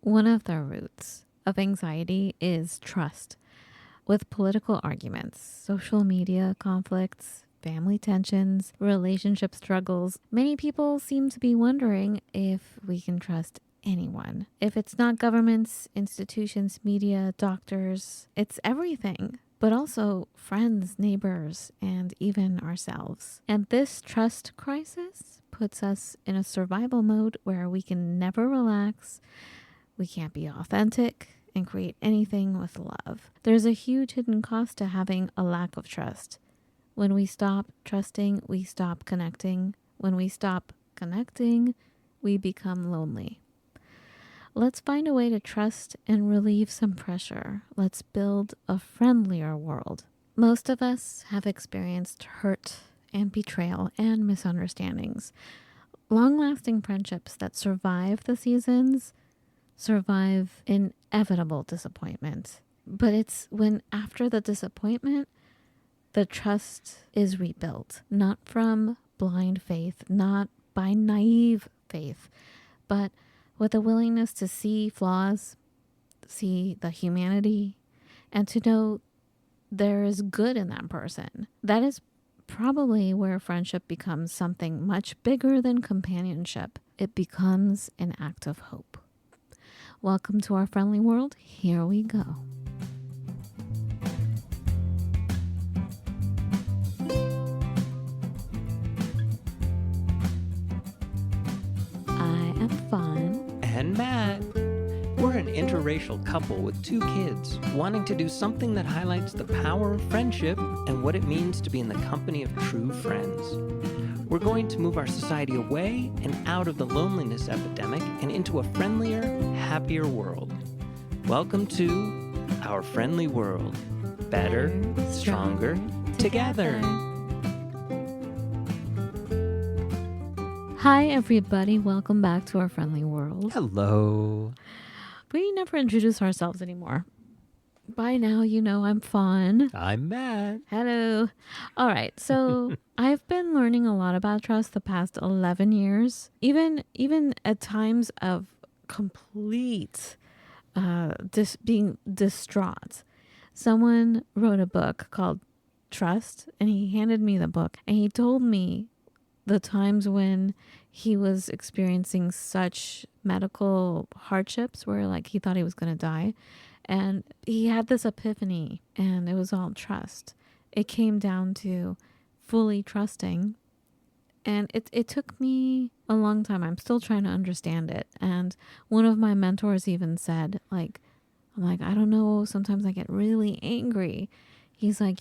One of the roots of anxiety is trust. With political arguments, social media conflicts, family tensions, relationship struggles, many people seem to be wondering if we can trust anyone. If it's not governments, institutions, media, doctors, it's everything, but also friends, neighbors, and even ourselves. And this trust crisis puts us in a survival mode where we can never relax, we can't be authentic, and create anything with love. There's a huge hidden cost to having a lack of trust. When we stop trusting, we stop connecting. When we stop connecting, we become lonely. Let's find a way to trust and relieve some pressure. Let's build a friendlier world. Most of us have experienced hurt and betrayal and misunderstandings. Long-lasting friendships that survive the seasons survive inevitable disappointment. But it's when after the disappointment, the trust is rebuilt, not from blind faith, not by naive faith, but with a willingness to see flaws, see the humanity, and to know there is good in that person. That is probably where friendship becomes something much bigger than companionship. It becomes an act of hope. Welcome to our friendly world. Here we go. I am Fawn and Matt. We're an interracial couple with 2 kids, wanting to do something that highlights the power of friendship and what it means to be in the company of true friends. We're going to move our society away and out of the loneliness epidemic and into a friendlier, happier world. Welcome to our friendly world. Better, stronger, together. Hi, everybody. Welcome back to our friendly world. Hello. We never introduce ourselves anymore. By now, you know I'm Fawn. I'm Matt. Hello. All right. So I've been learning a lot about trust the past 11 years, even at times of complete being distraught. Someone wrote a book called Trust, and he handed me the book, and he told me the times when he was experiencing such medical hardships where like he thought he was going to die. And he had this epiphany, and it was all trust. It came down to fully trusting. And it took me a long time. I'm still trying to understand it. And one of my mentors even said, I'm like, I don't know, sometimes I get really angry. He's like,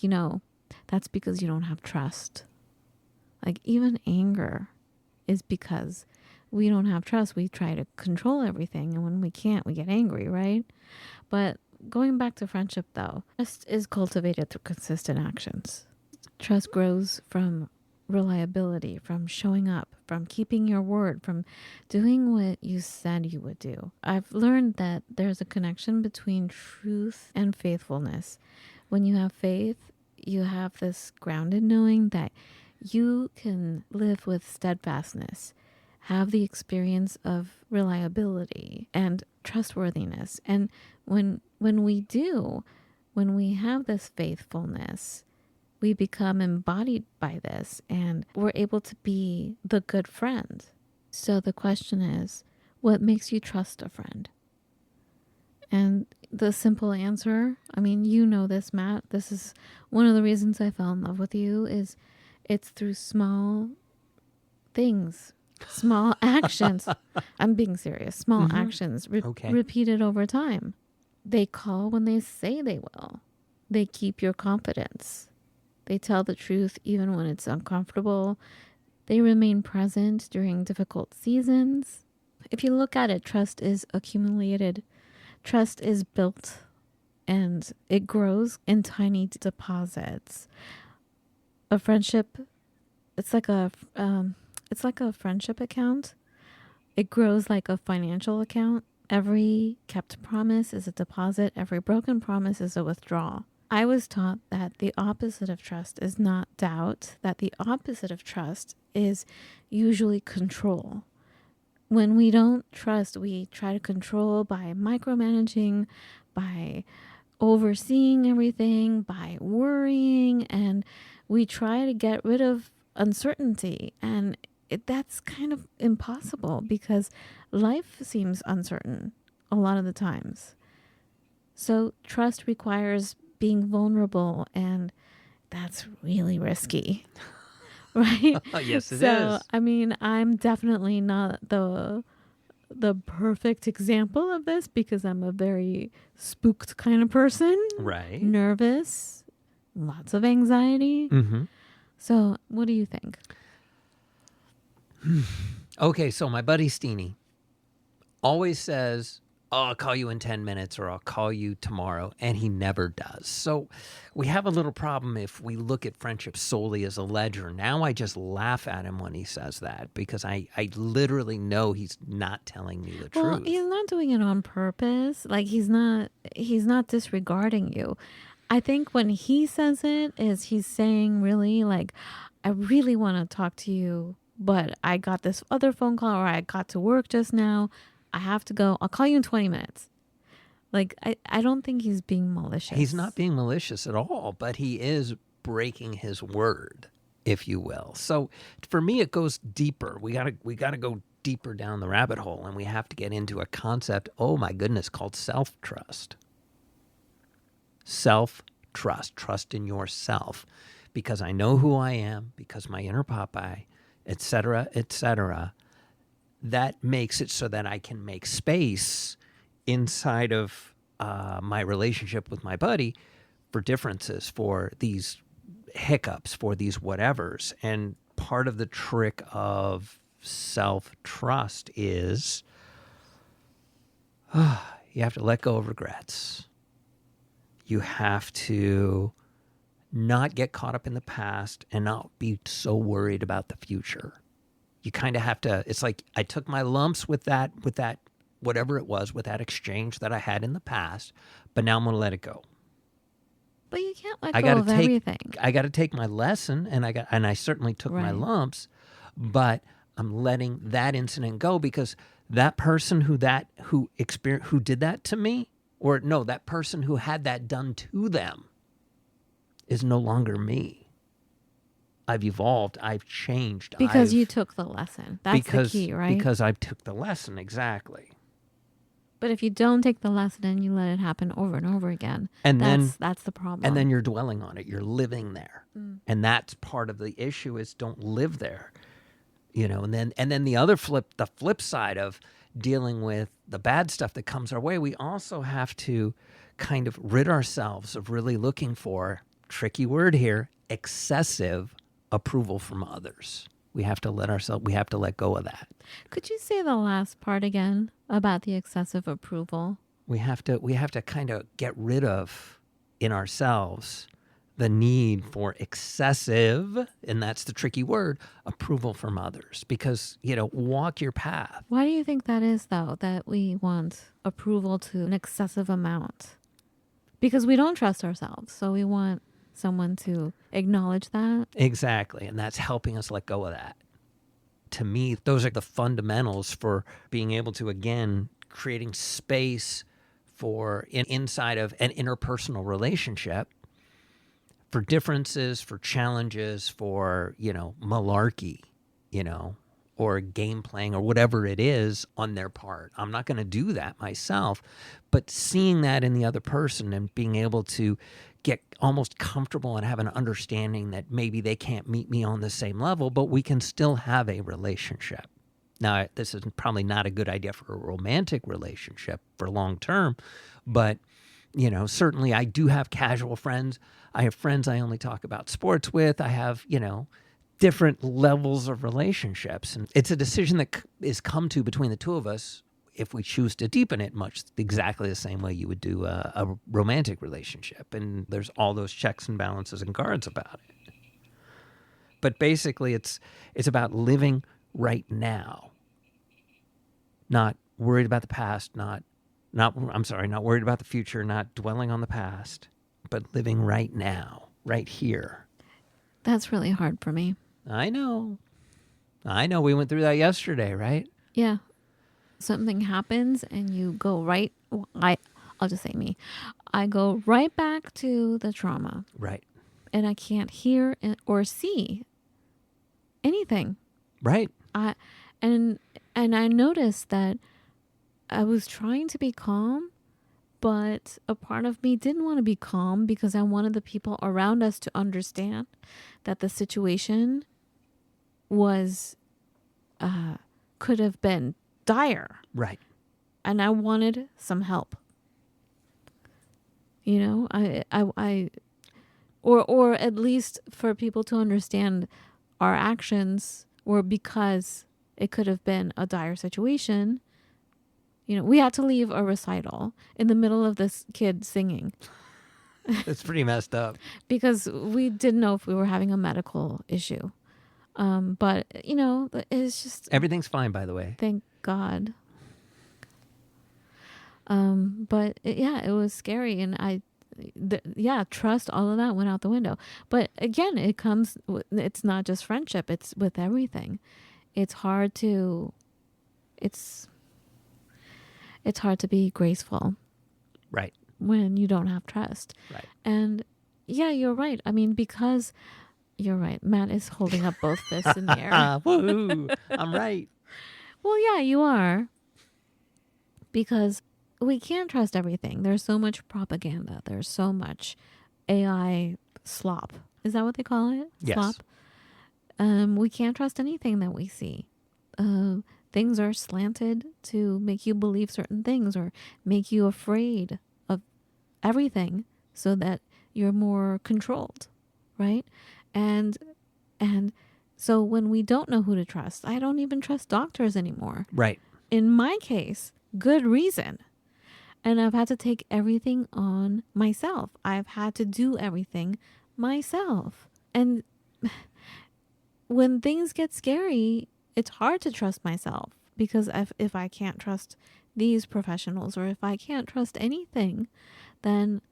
that's because you don't have trust. Like even anger is because we don't have trust. We try to control everything. And when we can't, we get angry, right? But going back to friendship, though, trust is cultivated through consistent actions. Trust grows from reliability, from showing up, from keeping your word, from doing what you said you would do. I've learned that there's a connection between truth and faithfulness. When you have faith, you have this grounded knowing that you can live with steadfastness, have the experience of reliability and trustworthiness. And when we have this faithfulness, we become embodied by this and we're able to be the good friend. So the question is, what makes you trust a friend? And the simple answer, you know this, Matt, this is one of the reasons I fell in love with you, is it's through small things. Small actions. I'm being serious. Small actions repeated over time. They call when they say they will. They keep your confidence. They tell the truth even when it's uncomfortable. They remain present during difficult seasons. If you look at it, trust is accumulated. Trust is built and it grows in tiny deposits. A friendship, it's like a friendship account. It grows like a financial account. Every kept promise is a deposit. Every broken promise is a withdrawal. I was taught that the opposite of trust is not doubt, that the opposite of trust is usually control. when we don't trust, we try to control by micromanaging, by overseeing everything, by worrying, and we try to get rid of uncertainty. And that's kind of impossible because life seems uncertain a lot of the times. So trust requires being vulnerable, and that's really risky. Right? Yes, it So, is. I mean, I'm definitely not the perfect example of this because I'm a very spooked kind of person, Right. nervous, lots of anxiety. Mm-hmm. So, what do you think? Okay, so my buddy Steenie always says, "Oh, I'll call you in 10 minutes or I'll call you tomorrow," and he never does. So we have a little problem if we look at friendship solely as a ledger. Now I just laugh at him when he says that because I literally know he's not telling me the Well, truth. he's not doing it on purpose. Like he's not disregarding you. I think when he says it is he's saying really like I really want to talk to you, but I got this other phone call or I got to work just now. I have to go. I'll call you in 20 minutes. Like, I don't think he's being malicious. He's not being malicious at all, but he is breaking his word, if you will. So for me, it goes deeper. We gotta go deeper down the rabbit hole, and we have to get into a concept, oh my goodness, called self-trust. Self-trust, trust in yourself, because I know who I am, because my inner Popeye, etc., etc. That makes it so that I can make space inside of my relationship with my buddy for differences, for these hiccups, for these whatevers. And part of the trick of self-trust is you have to let go of regrets. You have to not get caught up in the past and not be so worried about the future. You kind of have to, it's like I took my lumps with that, whatever it was, with that exchange that I had in the past, but now I'm going to let it go. But you can't let I go got to of take, everything. I got to take my lesson, and I certainly took my Right. lumps, but I'm letting that incident go because that person who did that to me, or no, that person who had that done to them is no longer me. I've evolved. I've changed. Because you took the lesson. That's the key, right? Because I took the lesson, exactly. But if you don't take the lesson and you let it happen over and over again, And that's the problem. And then you're dwelling on it. You're living there. Mm. And that's part of the issue is don't live there. You know, and then the flip side of dealing with the bad stuff that comes our way, we also have to kind of rid ourselves of really looking for, tricky word here, excessive approval from others. We have to let go of that. Could you say the last part again about the excessive approval? We have to kind of get rid of in ourselves the need for excessive, and that's the tricky word, approval from others. Because, walk your path. Why do you think that is, though, that we want approval to an excessive amount? Because we don't trust ourselves, so we want someone to acknowledge that. Exactly, and that's helping us let go of that. To me, those are the fundamentals for being able to, again, creating space for inside of an interpersonal relationship, for differences, for challenges, for, malarkey, or game playing or whatever it is on their part. I'm not going to do that myself, but seeing that in the other person and being able to get almost comfortable and have an understanding that maybe they can't meet me on the same level, but we can still have a relationship. Now, this is probably not a good idea for a romantic relationship for long term, but certainly I do have casual friends. I have friends I only talk about sports with. I have, different levels of relationships. And it's a decision that is come to between the two of us if we choose to deepen it much exactly the same way you would do a romantic relationship. And there's all those checks and balances and guards about it. But basically, it's about living right now. Not worried about the past, not worried about the future, not dwelling on the past, but living right now, right here. That's really hard for me. I know. We went through that yesterday, right? Yeah. something happens and you go right, I'll just say me. I go right back to the trauma Right. and I can't hear or see anything. Right. I and I noticed that I was trying to be calm, but a part of me didn't want to be calm because I wanted the people around us to understand that the situation was could have been dire, Right. and I wanted some help. You know, I or at least for people to understand our actions were because it could have been a dire situation. You know, we had to leave a recital in the middle of this kid singing It's pretty messed up. because we didn't know if we were having a medical issue. But, you know, it's just, Everything's fine, by the way. thank God. But yeah, it was scary. And trust, all of that went out the window. But again, it's not just friendship, it's with everything. It's hard to be graceful Right. when you don't have trust. Right. And yeah, you're right. I mean, because you're right. Matt is holding up both fists in the air. Woohoo! I'm right. Well, yeah, you are. Because we can't trust everything. There's so much propaganda. There's so much AI slop. Is that what they call it? Yes. Slop. We can't trust anything that we see. Things are slanted to make you believe certain things or make you afraid of everything so that you're more controlled, right? And so when we don't know who to trust, I don't even trust doctors anymore. Right. In my case, good reason. And I've had to take everything on myself. I've had to do everything myself. And when things get scary, it's hard to trust myself because if I can't trust these professionals or if I can't trust anything, then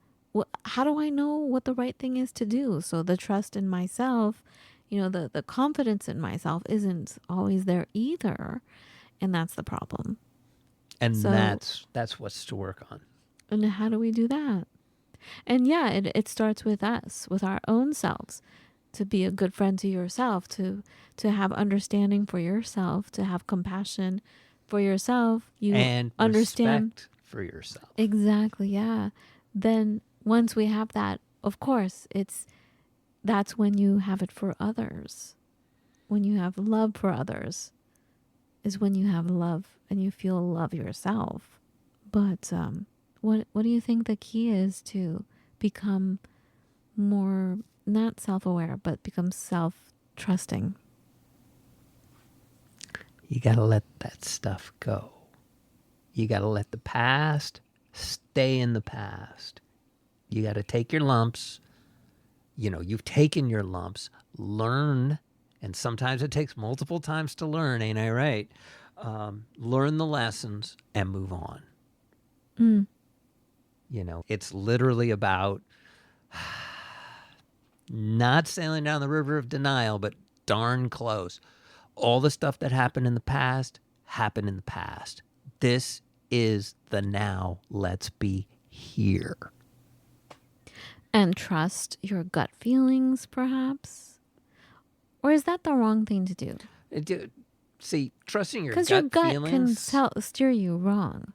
how do I know what the right thing is to do? So the trust in myself, you know, the confidence in myself isn't always there either. And that's the problem. And So, that's what's to work on. And how do we do that? And yeah, it starts with us, with our own selves, to be a good friend to yourself, to have understanding for yourself, to have compassion for yourself. You And understand respect for yourself. Exactly, yeah. Then once we have that, of course, that's when you have it for others. When you have love for others is when you have love and you feel love yourself. But what do you think the key is to become more not self-aware but become self-trusting? You got to let that stuff go. You got to let the past stay in the past. You got to take your lumps. You know, you've taken your lumps, learn, and sometimes it takes multiple times to learn, ain't I right? Learn the lessons and move on. You know, it's literally about not sailing down the river of denial, but darn close. All the stuff that happened in the past happened in the past. This is the now. Let's be here. And trust your gut feelings, perhaps? Or is that the wrong thing to do? See, trusting your Because gut your gut feelings can steer you wrong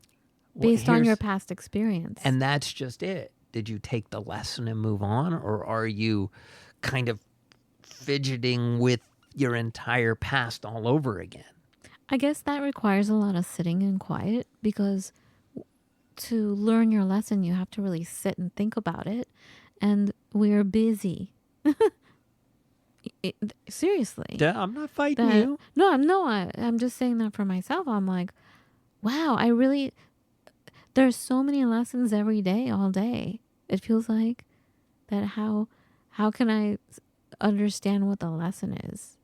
based on your past experience. And that's just it. Did you take the lesson and move on? Or are you kind of fidgeting with your entire past all over again? I guess that requires a lot of sitting in quiet because to learn your lesson, you have to really sit and think about it. And we're busy. Seriously. Yeah, I'm not fighting you. No, I'm just saying that for myself. I'm like, wow, there's so many lessons every day, all day. It feels like that how can I understand what the lesson is?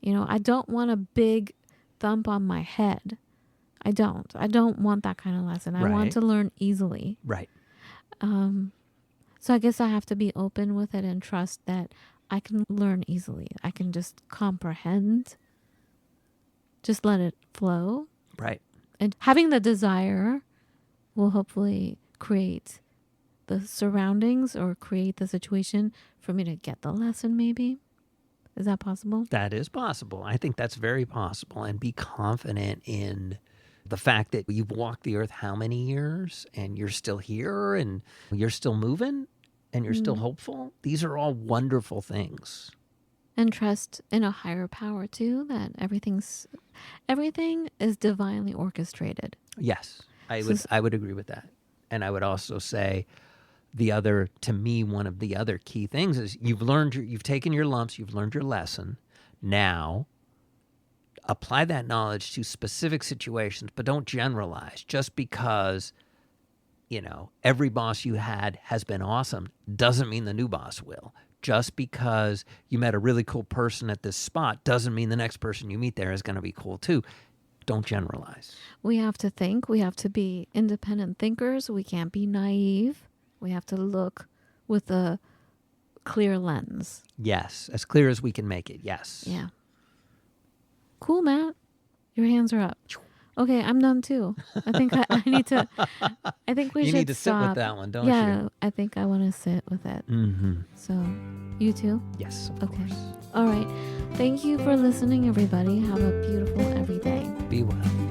You know, I don't want a big thump on my head. I don't want that kind of lesson. I want to learn easily. Right. So I guess I have to be open with it and trust that I can learn easily. I can just comprehend. Just let it flow. Right. And having the desire will hopefully create the surroundings or create the situation for me to get the lesson, maybe. Is that possible? That is possible. I think that's very possible. And be confident in the fact that you've walked the earth how many years and you're still here and you're still moving and you're still hopeful. These are all wonderful things. And trust in a higher power too, that everything is divinely orchestrated. Yes, I would agree with that. And I would also say to me, one of the other key things is you've taken your lumps, you've learned your lesson. Now, apply that knowledge to specific situations, but don't generalize. Just because, every boss you had has been awesome doesn't mean the new boss will. Just because you met a really cool person at this spot doesn't mean the next person you meet there is going to be cool too. Don't generalize. We have to think. We have to be independent thinkers. We can't be naive. We have to look with a clear lens. Yes, as clear as we can make it. Yes. Yeah. Cool, Matt. Your hands are up. Okay, I'm done too. I think I need to. I think we should. You need to stop. sit with that one, don't you? Yeah, I think I want to sit with it. Mm-hmm. So, you too? Yes, of course. All right. Thank you for listening, everybody. Have a beautiful everyday. Be well.